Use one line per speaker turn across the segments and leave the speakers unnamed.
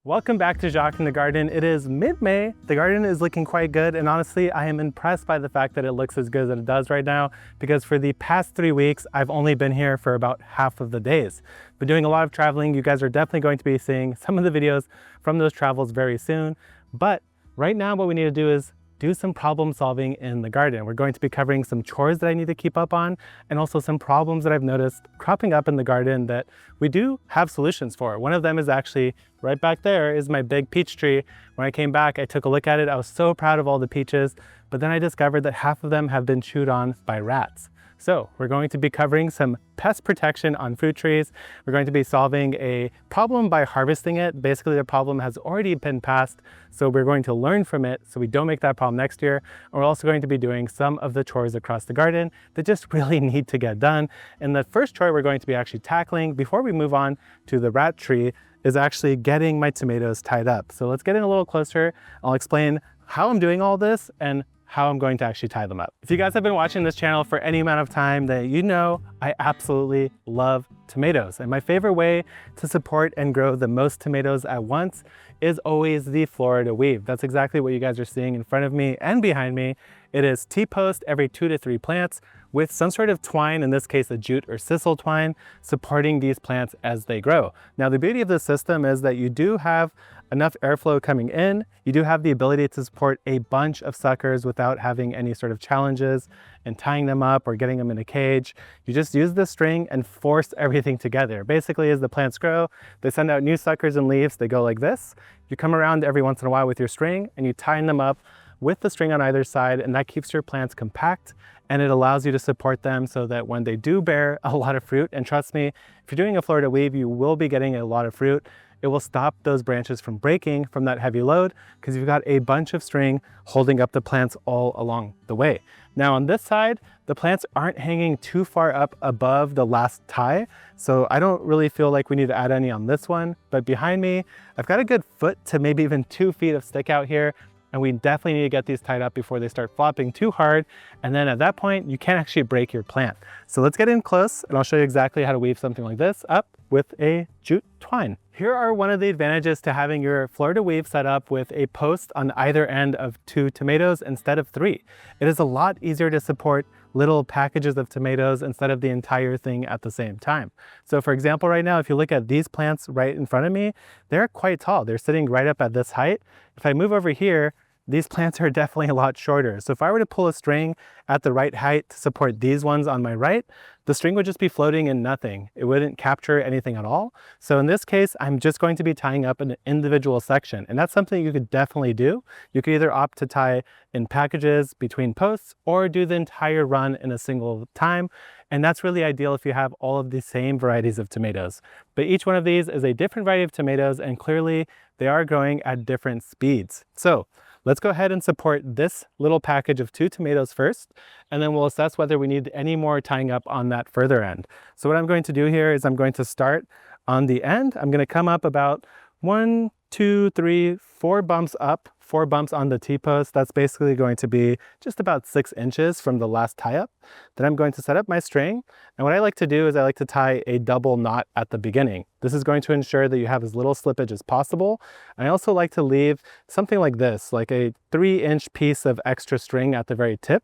Welcome back to Jacques in the garden. It is mid-May. The garden is looking quite good, and honestly, I am impressed by the fact that it looks as good as it does right now, because for the past 3 weeks, I've only been here for about half of the days. Been doing a lot of traveling. You guys are definitely going to be seeing some of the videos from those travels very soon. But right now, what we need to do is do some problem solving in the garden. We're going to be covering some chores that I need to keep up on, and also some problems that I've noticed cropping up in the garden that we do have solutions for. One of them is actually right back there is my big peach tree. When I came back, I took a look at it. I was so proud of all the peaches, but then I discovered that half of them have been chewed on by rats. So we're going to be covering some pest protection on fruit trees. We're going to be solving a problem by harvesting it. Basically, the problem has already been passed, so we're going to learn from it so we don't make that problem next year. And we're also going to be doing some of the chores across the garden that just really need to get done. And the first chore we're going to be actually tackling before we move on to the rat tree is actually getting my tomatoes tied up. So let's get in a little closer. I'll explain how I'm doing all this and how I'm going to actually tie them up. If you guys have been watching this channel for any amount of time, then you know I absolutely love tomatoes. And my favorite way to support and grow the most tomatoes at once is always the Florida weave. That's exactly what you guys are seeing in front of me and behind me. It is T-post every 2 to 3 plants with some sort of twine, in this case a jute or sisal twine, supporting these plants as they grow. Now the beauty of this system is that you do have enough airflow coming in. You do have the ability to support a bunch of suckers without having any sort of challenges and tying them up or getting them in a cage. You just use the string and force everything together. Basically, as the plants grow, they send out new suckers and leaves. They go like this. You come around every once in a while with your string and you tie them up with the string on either side, and that keeps your plants compact and it allows you to support them so that when they do bear a lot of fruit, and trust me, if you're doing a Florida weave, you will be getting a lot of fruit. It will stop those branches from breaking from that heavy load because you've got a bunch of string holding up the plants all along the way. Now on this side, the plants aren't hanging too far up above the last tie, so I don't really feel like we need to add any on this one. But behind me, I've got a good foot to maybe even 2 feet of stick out here, and we definitely need to get these tied up before they start flopping too hard. And then at that point, you can't actually break your plant. So let's get in close and I'll show you exactly how to weave something like this up with a jute twine. Here are one of the advantages to having your Florida weave set up with a post on either end of 2 tomatoes instead of 3. It is a lot easier to support little packages of tomatoes instead of the entire thing at the same time. So for example, right now, if you look at these plants right in front of me, they're quite tall. They're sitting right up at this height. If I move over here, these plants are definitely a lot shorter. So if I were to pull a string at the right height to support these ones on my right, the string would just be floating in nothing. It wouldn't capture anything at all. So in this case, I'm just going to be tying up an individual section. And that's something you could definitely do. You could either opt to tie in packages between posts or do the entire run in a single time. And that's really ideal if you have all of the same varieties of tomatoes. But each one of these is a different variety of tomatoes, and clearly they are growing at different speeds. So let's go ahead and support this little package of 2 tomatoes first, and then we'll assess whether we need any more tying up on that further end. So what I'm going to do here is I'm going to start on the end. I'm going to come up about 1, 2, 3, 4 bumps up, 4 bumps on the T-post. That's basically going to be just about 6 inches from the last tie up. Then I'm going to set up my string. And what I like to do is I like to tie a double knot at the beginning. This is going to ensure that you have as little slippage as possible. I also like to leave something like this, like a 3-inch piece of extra string at the very tip.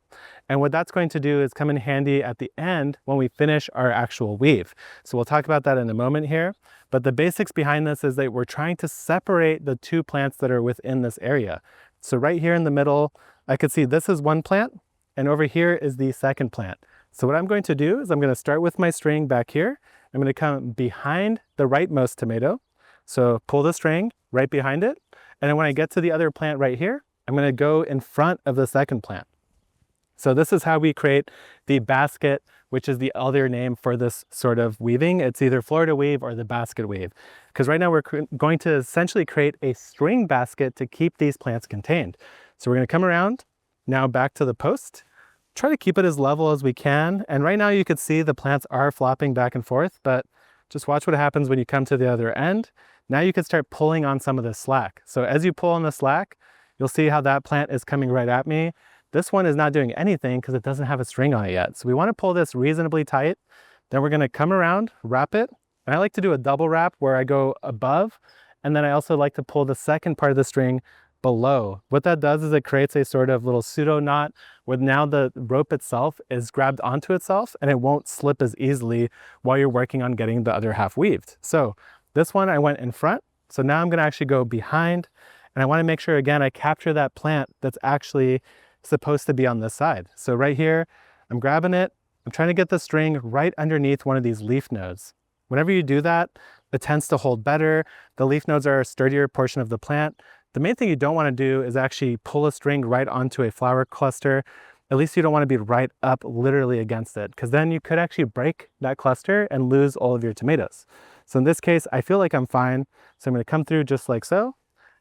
And what that's going to do is come in handy at the end when we finish our actual weave. So we'll talk about that in a moment here. But the basics behind this is that we're trying to separate the 2 plants that are within this area. So right here in the middle, I could see this is one plant, and over here is the second plant. So what I'm going to do is I'm going to start with my string back here. I'm going to come behind the rightmost tomato. So pull the string right behind it. And then when I get to the other plant right here, I'm going to go in front of the second plant. So this is how we create the basket, which is the other name for this sort of weaving. It's either Florida weave or the basket weave. Because right now we're going to essentially create a string basket to keep these plants contained. So we're going to come around now back to the post, try to keep it as level as we can. And right now you can see the plants are flopping back and forth, but just watch what happens when you come to the other end. Now you can start pulling on some of the slack. So as you pull on the slack, you'll see how that plant is coming right at me. This one is not doing anything because it doesn't have a string on it yet. So we want to pull this reasonably tight. Then we're going to come around, wrap it. And I like to do a double wrap where I go above And then I also like to pull the second part of the string below. What that does is it creates a sort of little pseudo knot where now the rope itself is grabbed onto itself and it won't slip as easily while you're working on getting the other half weaved. So this one I went in front. So now I'm gonna actually go behind, and I wanna make sure again, I capture that plant that's actually supposed to be on this side. So right here, I'm grabbing it. I'm trying to get the string right underneath one of these leaf nodes. Whenever you do that, it tends to hold better. The leaf nodes are a sturdier portion of the plant. The main thing you don't want to do is actually pull a string right onto a flower cluster. At least you don't want to be right up literally against it, because then you could actually break that cluster and lose all of your tomatoes. So in this case, I feel like I'm fine. So I'm going to come through just like so.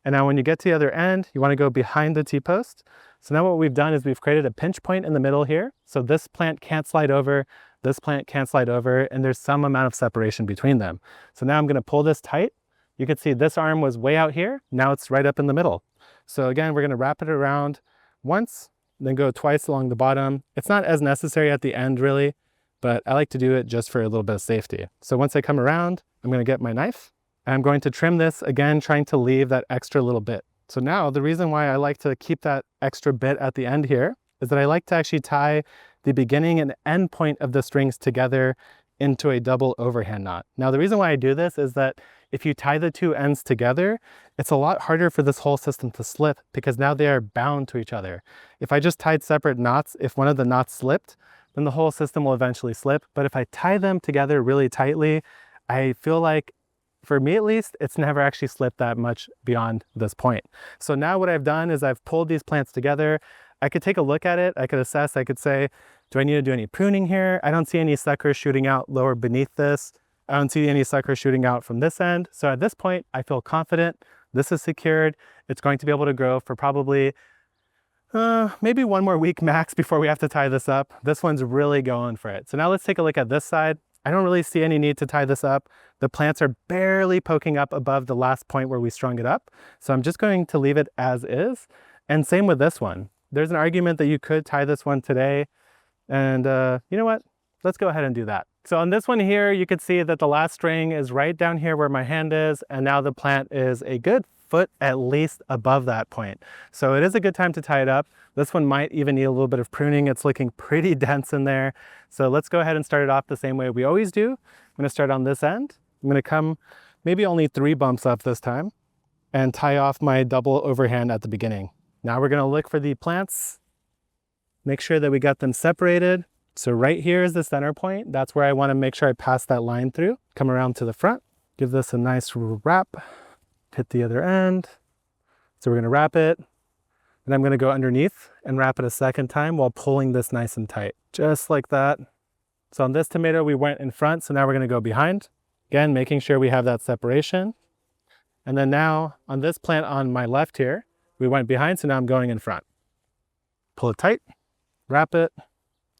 And now when you get to the other end, you want to go behind the T-post. So now what we've done is we've created a pinch point in the middle here. So this plant can't slide over, this plant can't slide over, and there's some amount of separation between them. So now I'm going to pull this tight. You can see this arm was way out here. Now it's right up in the middle. So again, we're going to wrap it around once, then go twice along the bottom. It's not as necessary at the end really, but I like to do it just for a little bit of safety. So once I come around, I'm going to get my knife and I'm going to trim this again, trying to leave that extra little bit. So now the reason why I like to keep that extra bit at the end here is that I like to actually tie the beginning and end point of the strings together into a double overhand knot. Now the reason why I do this is that if you tie the two ends together, it's a lot harder for this whole system to slip because now they are bound to each other. If I just tied separate knots, if one of the knots slipped, then the whole system will eventually slip. But if I tie them together really tightly, I feel like, for me at least, it's never actually slipped that much beyond this point. So now what I've done is I've pulled these plants together. I could take a look at it, I could assess, I could say, do I need to do any pruning here? I don't see any suckers shooting out lower beneath this. I don't see any suckers shooting out from this end. So at this point, I feel confident. This is secured. It's going to be able to grow for probably maybe one more week max before we have to tie this up. This one's really going for it. So now let's take a look at this side. I don't really see any need to tie this up. The plants are barely poking up above the last point where we strung it up. So I'm just going to leave it as is. And same with this one. There's an argument that you could tie this one today. And you know what? Let's go ahead and do that. So on this one here, you can see that the last string is right down here where my hand is. And now the plant is a good foot at least above that point. So it is a good time to tie it up. This one might even need a little bit of pruning. It's looking pretty dense in there. So let's go ahead and start it off the same way we always do. I'm going to start on this end. I'm going to come maybe only 3 bumps up this time and tie off my double overhand at the beginning. Now we're going to look for the plants, make sure that we got them separated. So right here is the center point. That's where I want to make sure I pass that line through. Come around to the front, give this a nice wrap, hit the other end. So we're going to wrap it, and I'm going to go underneath and wrap it a second time while pulling this nice and tight, just like that. So on this tomato, we went in front, so now we're going to go behind. Again, making sure we have that separation. And then now on this plant on my left here, we went behind, so now I'm going in front. Pull it tight, wrap it,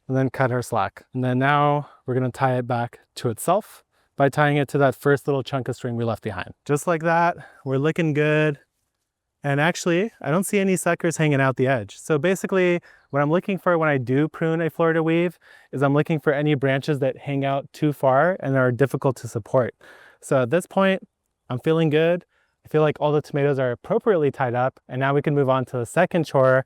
and then cut our slack. And then now we're going to tie it back to itself by tying it to that first little chunk of string we left behind. Just like that, we're looking good. And actually, I don't see any suckers hanging out the edge. So basically, what I'm looking for when I do prune a Florida weave is I'm looking for any branches that hang out too far and are difficult to support. So at this point, I'm feeling good. I feel like all the tomatoes are appropriately tied up, and now we can move on to the second chore,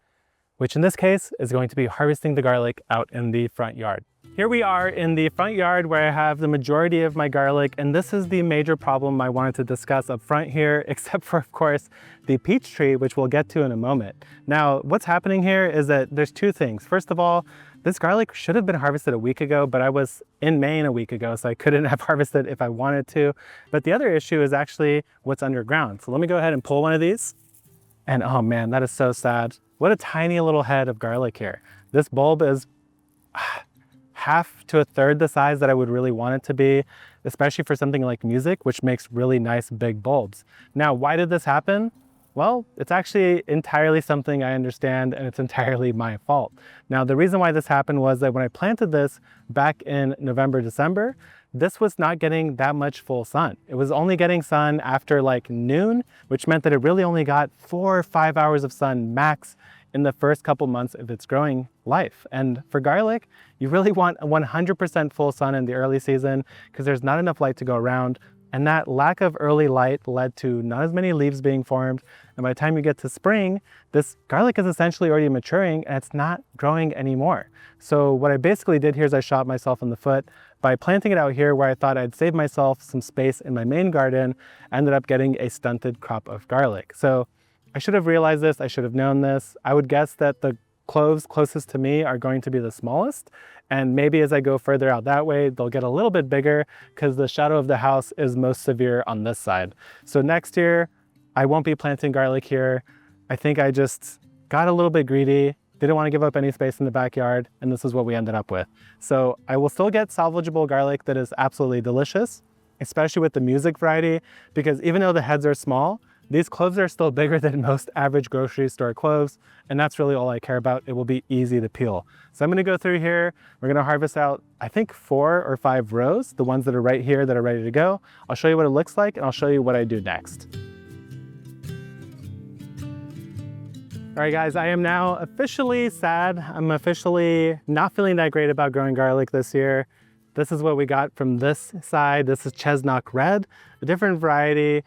which in this case is going to be harvesting the garlic out in the front yard. Here we are in the front yard where I have the majority of my garlic, and this is the major problem I wanted to discuss up front here, except for, of course, the peach tree, which we'll get to in a moment. Now, what's happening here is that there's two things. First of all, this garlic should have been harvested a week ago, but I was in Maine a week ago, so I couldn't have harvested if I wanted to. But the other issue is actually what's underground. So let me go ahead and pull one of these. And oh man, that is so sad. What a tiny little head of garlic here. This bulb is half to a third the size that I would really want it to be, especially for something like music, which makes really nice big bulbs. Now, why did this happen? Well, it's actually entirely something I understand, and it's entirely my fault. Now, the reason why this happened was that when I planted this back in November, December, this was not getting that much full sun. It was only getting sun after like noon, which meant that it really only got 4 or 5 hours of sun max in the first couple months of its growing life. And for garlic, you really want 100% full sun in the early season because there's not enough light to go around. And that lack of early light led to not as many leaves being formed. And by the time you get to spring, this garlic is essentially already maturing and it's not growing anymore. So what I basically did here is I shot myself in the foot by planting it out here where I thought I'd save myself some space in my main garden. I ended up getting a stunted crop of garlic. So I should have realized this, I should have known this. I would guess that the cloves closest to me are going to be the smallest. And maybe as I go further out that way, they'll get a little bit bigger because the shadow of the house is most severe on this side. So next year, I won't be planting garlic here. I think I just got a little bit greedy, didn't want to give up any space in the backyard, and this is what we ended up with. So I will still get salvageable garlic that is absolutely delicious, especially with the music variety, because even though the heads are small, these cloves are still bigger than most average grocery store cloves, and that's really all I care about. It will be easy to peel. So I'm gonna go through here. We're gonna harvest out, I think 4 or 5 rows, the ones that are right here that are ready to go. I'll show you what it looks like, and I'll show you what I do next. All right, guys, I am now officially sad. I'm officially not feeling that great about growing garlic this year. This is what we got from this side. This is Chestnut Red, a different variety.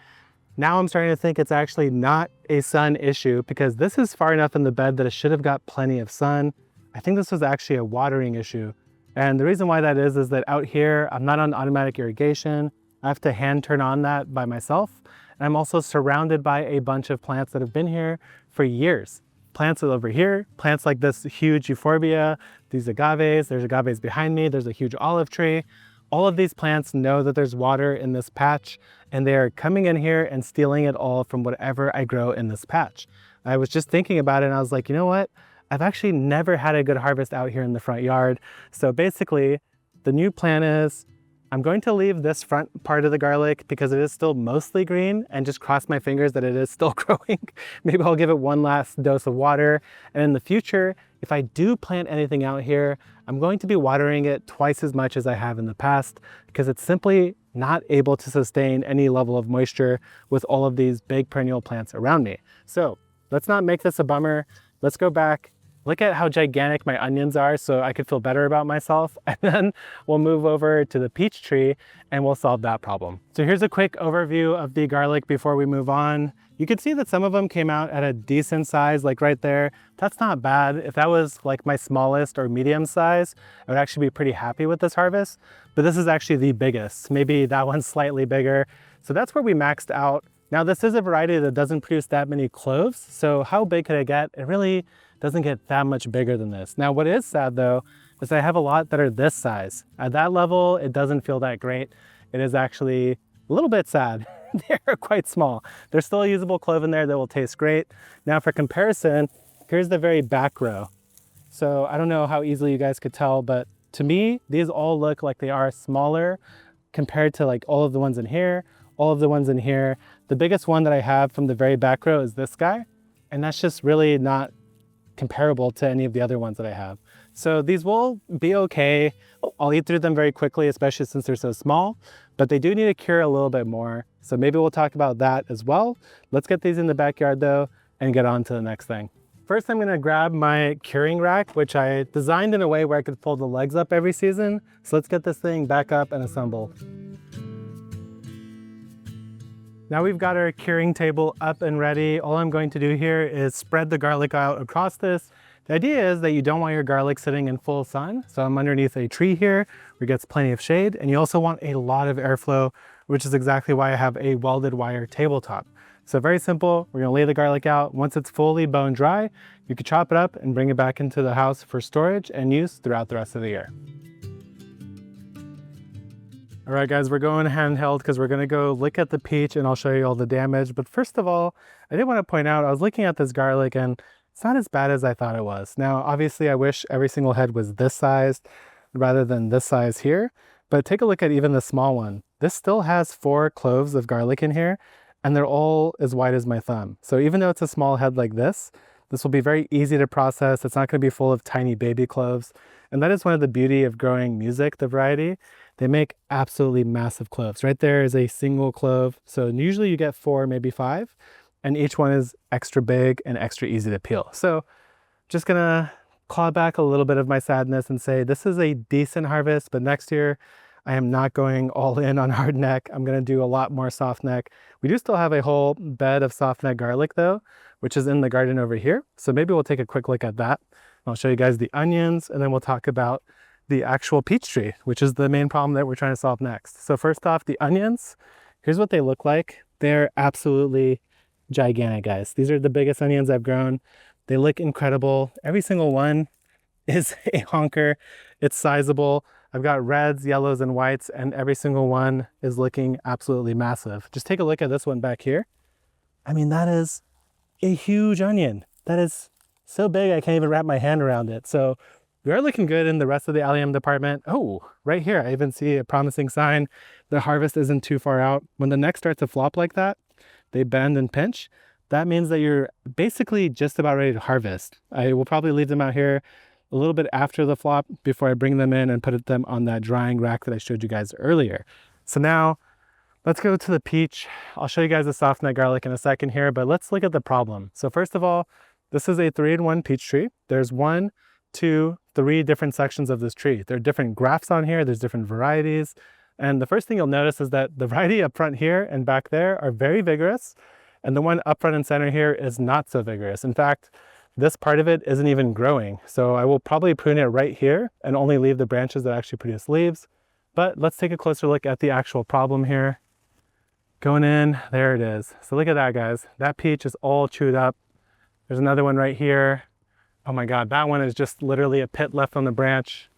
Now I'm starting to think it's actually not a sun issue because this is far enough in the bed that it should have got plenty of sun. I think this was actually a watering issue. And the reason why that is that out here, I'm not on automatic irrigation. I have to hand turn on that by myself. And I'm also surrounded by a bunch of plants that have been here for years. Plants over here, plants like this huge euphorbia, these agaves, there's agaves behind me, there's a huge olive tree. All of these plants know that there's water in this patch and they're coming in here and stealing it all from whatever I grow in this patch. I was just thinking about it and I was like, you know what? I've actually never had a good harvest out here in the front yard. So basically, the new plan is I'm going to leave this front part of the garlic because it is still mostly green and just cross my fingers that it is still growing. Maybe I'll give it one last dose of water. And in the future, if I do plant anything out here, I'm going to be watering it twice as much as I have in the past because it's simply not able to sustain any level of moisture with all of these big perennial plants around me. So let's not make this a bummer. Let's go back. Look at how gigantic my onions are so I could feel better about myself. And then we'll move over to the peach tree and we'll solve that problem. So here's a quick overview of the garlic before we move on. You can see that some of them came out at a decent size, like right there. That's not bad. If that was like my smallest or medium size, I would actually be pretty happy with this harvest. But this is actually the biggest. Maybe that one's slightly bigger. So that's where we maxed out. Now this is a variety that doesn't produce that many cloves. So how big could I get? It really doesn't get that much bigger than this. Now what is sad though, is I have a lot that are this size. At that level, it doesn't feel that great. It is actually a little bit sad. They're quite small. There's still a usable clove in there that will taste great. Now for comparison, here's the very back row. So I don't know how easily you guys could tell, but to me, these all look like they are smaller compared to like all of the ones in here, all of the ones in here. The biggest one that I have from the very back row is this guy. And that's just really not comparable to any of the other ones that I have. So these will be okay. I'll eat through them very quickly, especially since they're so small, but they do need to cure a little bit more. So maybe we'll talk about that as well. Let's get these in the backyard though and get on to the next thing. First, I'm gonna grab my curing rack, which I designed in a way where I could fold the legs up every season. So let's get this thing back up and assembled. Now we've got our curing table up and ready. All I'm going to do here is spread the garlic out across this. The idea is that you don't want your garlic sitting in full sun. So I'm underneath a tree here where it gets plenty of shade. And you also want a lot of airflow, which is exactly why I have a welded wire tabletop. So very simple, we're gonna lay the garlic out. Once it's fully bone dry, you can chop it up and bring it back into the house for storage and use throughout the rest of the year. All right, guys, we're going handheld because we're gonna go look at the peach and I'll show you all the damage. But first of all, I did want to point out, I was looking at this garlic and it's not as bad as I thought it was. Now, obviously I wish every single head was this size rather than this size here, but take a look at even the small one. This still has 4 cloves of garlic in here and they're all as wide as my thumb. So even though it's a small head like this will be very easy to process. It's not gonna be full of tiny baby cloves. And that is one of the beauty of growing music, the variety. They make absolutely massive cloves. Right there is a single clove. So usually you get 4, maybe 5, and each one is extra big and extra easy to peel. So just gonna claw back a little bit of my sadness and say this is a decent harvest, but next year I am not going all in on hard neck. I'm gonna do a lot more soft neck. We do still have a whole bed of soft neck garlic though, which is in the garden over here. So maybe we'll take a quick look at that. I'll show you guys the onions, and then we'll talk about the actual peach tree, which is the main problem that we're trying to solve next. So first off, the onions, here's what they look like. They're absolutely gigantic, guys. These are the biggest onions I've grown. They look incredible. Every single one is a honker. It's sizable. I've got reds, yellows, and whites, and every single one is looking absolutely massive. Just take a look at this one back here. I mean, that is a huge onion. That is so big I can't even wrap my hand around it. So we are looking good in the rest of the allium department. Oh, right here, I even see a promising sign. The harvest isn't too far out. When the necks start to flop like that, they bend and pinch. That means that you're basically just about ready to harvest. I will probably leave them out here a little bit after the flop before I bring them in and put them on that drying rack that I showed you guys earlier. So now let's go to the peach. I'll show you guys the soft neck garlic in a second here, but let's look at the problem. So first of all, this is a 3-in-1 peach tree. There's 1, 2, 3 different sections of this tree. There are different grafts on here. There's different varieties. And the first thing you'll notice is that the variety up front here and back there are very vigorous. And the one up front and center here is not so vigorous. In fact, this part of it isn't even growing. So I will probably prune it right here and only leave the branches that actually produce leaves. But let's take a closer look at the actual problem here. Going in, there it is. So look at that, guys. That peach is all chewed up. There's another one right here. Oh my God, that one is just literally a pit left on the branch.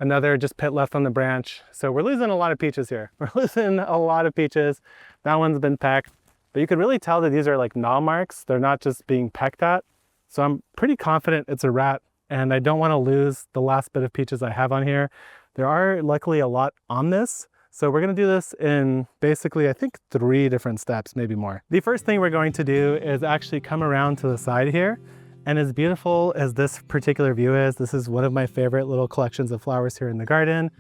Another just pit left on the branch. So we're losing a lot of peaches here. We're losing a lot of peaches. That one's been pecked. But you can really tell that these are like gnaw marks. They're not just being pecked at. So I'm pretty confident it's a rat, and I don't want to lose the last bit of peaches I have on here. There are luckily a lot on this. So we're going to do this in basically, I think 3 different steps, maybe more. The first thing we're going to do is actually come around to the side here. And as beautiful as this particular view is, this is one of my favorite little collections of flowers here in the garden.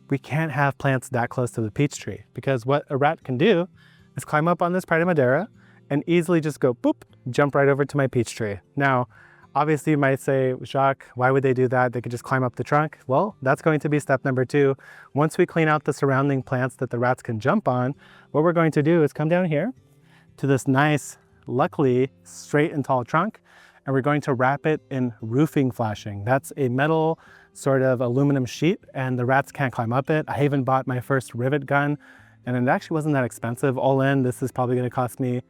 We can't have plants that close to the peach tree, because what a rat can do is climb up on this part of Madeira and easily just go boop, jump right over to my peach tree. Now, obviously you might say, Jacques, why would they do that? They could just climb up the trunk. Well, that's going to be step number 2. Once we clean out the surrounding plants that the rats can jump on, what we're going to do is come down here to this nice, luckily straight and tall trunk, and we're going to wrap it in roofing flashing. That's a metal sort of aluminum sheet, and the rats can't climb up it. I even bought my first rivet gun, and it actually wasn't that expensive. All in, this is probably gonna cost me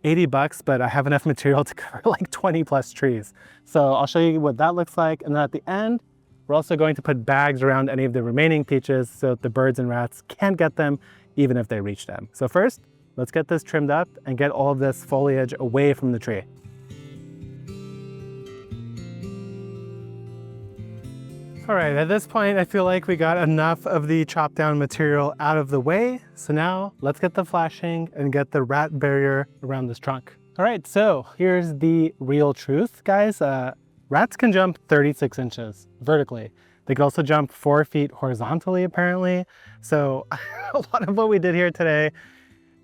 80 bucks, but I have enough material to cover like 20 plus trees. So I'll show you what that looks like. And then at the end, we're also going to put bags around any of the remaining peaches so that the birds and rats can't get them even if they reach them. So first, let's get this trimmed up and get all of this foliage away from the tree. All right, at this point, I feel like we got enough of the chopped down material out of the way. So now let's get the flashing and get the rat barrier around this trunk. All right, so here's the real truth, guys. Rats can jump 36 inches vertically. They can also jump 4 feet horizontally, apparently. So a lot of what we did here today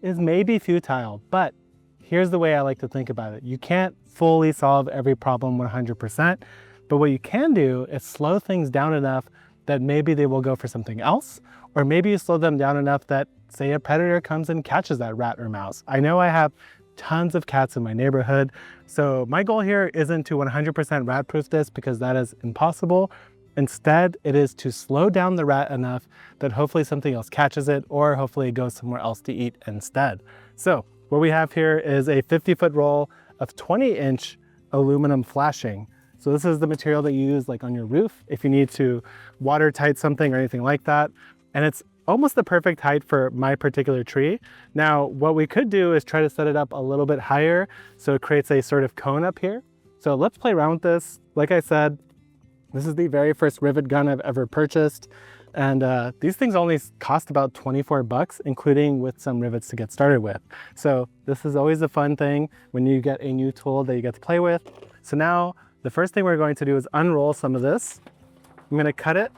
is maybe futile, but here's the way I like to think about it. You can't fully solve every problem 100%. But what you can do is slow things down enough that maybe they will go for something else, or maybe you slow them down enough that, say, a predator comes and catches that rat or mouse. I know I have tons of cats in my neighborhood, so my goal here isn't to 100% rat-proof this, because that is impossible. Instead, it is to slow down the rat enough that hopefully something else catches it, or hopefully it goes somewhere else to eat instead. So what we have here is a 50-foot roll of 20-inch aluminum flashing. So this is the material that you use like on your roof if you need to watertight something or anything like that. And it's almost the perfect height for my particular tree. Now, what we could do is try to set it up a little bit higher so it creates a sort of cone up here. So let's play around with this. Like I said, this is the very first rivet gun I've ever purchased. And these things only cost about 24 bucks, including with some rivets to get started with. So this is always a fun thing when you get a new tool that you get to play with. So now, the first thing we're going to do is unroll some of this. I'm going to cut it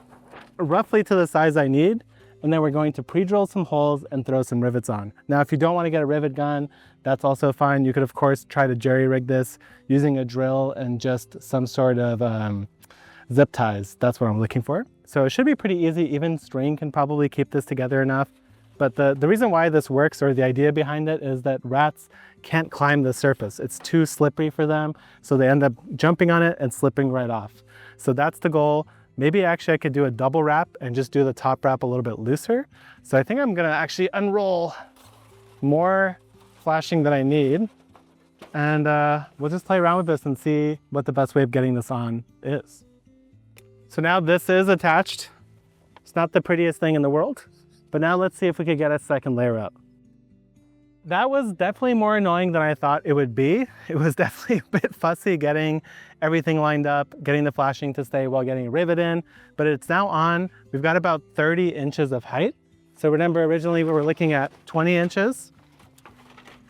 roughly to the size I need, and then we're going to pre-drill some holes and throw some rivets on. Now, if you don't want to get a rivet gun, that's also fine. You could, of course, try to jerry-rig this using a drill and just some sort of zip ties. That's what I'm looking for. So it should be pretty easy. Even string can probably keep this together enough. But the reason why this works, or the idea behind it, is that rats can't climb the surface. It's too slippery for them, so they end up jumping on it and slipping right off. So that's the goal. Maybe actually I could do a double wrap and just do the top wrap a little bit looser. So I think I'm gonna actually unroll more flashing than I need, and we'll just play around with this and see what the best way of getting this on is. So now this is attached. It's not the prettiest thing in the world, but now let's see if we could get a second layer up. That was definitely more annoying than I thought it would be. It was definitely a bit fussy getting everything lined up, getting the flashing to stay while getting a rivet in, but it's now on. We've got about 30 inches of height. So remember, originally we were looking at 20 inches.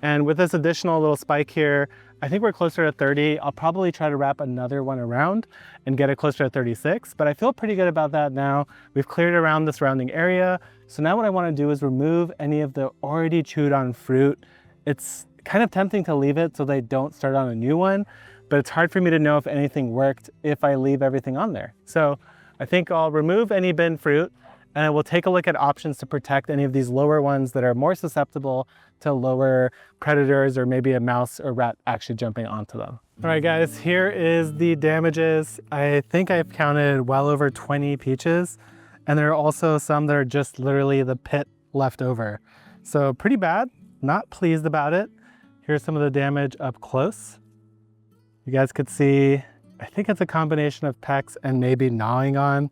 And with this additional little spike here, I think we're closer to 30. I'll probably try to wrap another one around and get it closer to 36, but I feel pretty good about that now. We've cleared around the surrounding area. So now what I want to do is remove any of the already chewed on fruit. It's kind of tempting to leave it so they don't start on a new one, but it's hard for me to know if anything worked if I leave everything on there. So I think I'll remove any bin fruit, and we'll take a look at options to protect any of these lower ones that are more susceptible to lower predators, or maybe a mouse or rat actually jumping onto them. All right guys, here is the damages. I think I've counted well over 20 peaches, and there are also some that are just literally the pit left over. So pretty bad, not pleased about it. Here's some of the damage up close. You guys could see, I think it's a combination of pecks and maybe gnawing on.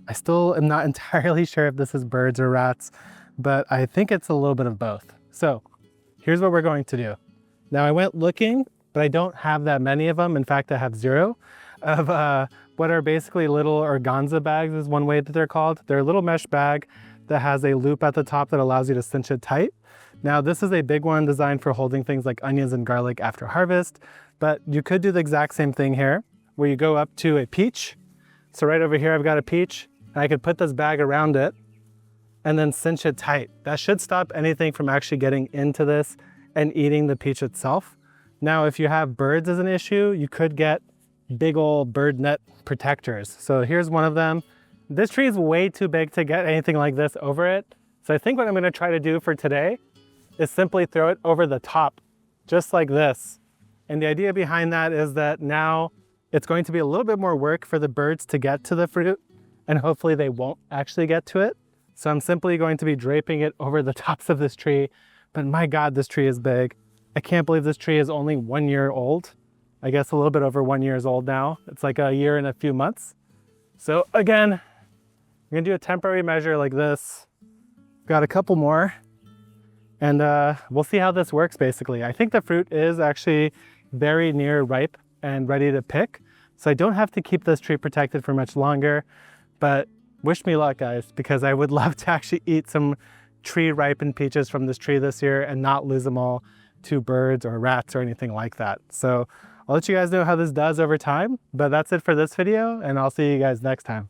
I still am not entirely sure if this is birds or rats, but I think it's a little bit of both. So here's what we're going to do. Now I went looking, but I don't have that many of them. In fact, I have 0 of what are basically little organza bags is one way that they're called. They're a little mesh bag that has a loop at the top that allows you to cinch it tight. Now this is a big one designed for holding things like onions and garlic after harvest, but you could do the exact same thing here where you go up to a peach. So right over here, I've got a peach, and I could put this bag around it and then cinch it tight. That should stop anything from actually getting into this and eating the peach itself. Now, if you have birds as an issue, you could get big old bird net protectors. So here's one of them. This tree is way too big to get anything like this over it. So I think what I'm gonna try to do for today is simply throw it over the top, just like this. And the idea behind that is that now it's going to be a little bit more work for the birds to get to the fruit, and hopefully they won't actually get to it. So I'm simply going to be draping it over the tops of this tree. But my God, this tree is big. I can't believe this tree is only 1 year old. I guess a little bit over 1 year old now. It's like a year and a few months. So again, I'm gonna do a temporary measure like this. Got a couple more, and we'll see how this works basically. I think the fruit is actually very near ripe and ready to pick. So I don't have to keep this tree protected for much longer, but wish me luck guys, because I would love to actually eat some tree ripened peaches from this tree this year and not lose them all to birds or rats or anything like that. So I'll let you guys know how this does over time, but that's it for this video, and I'll see you guys next time.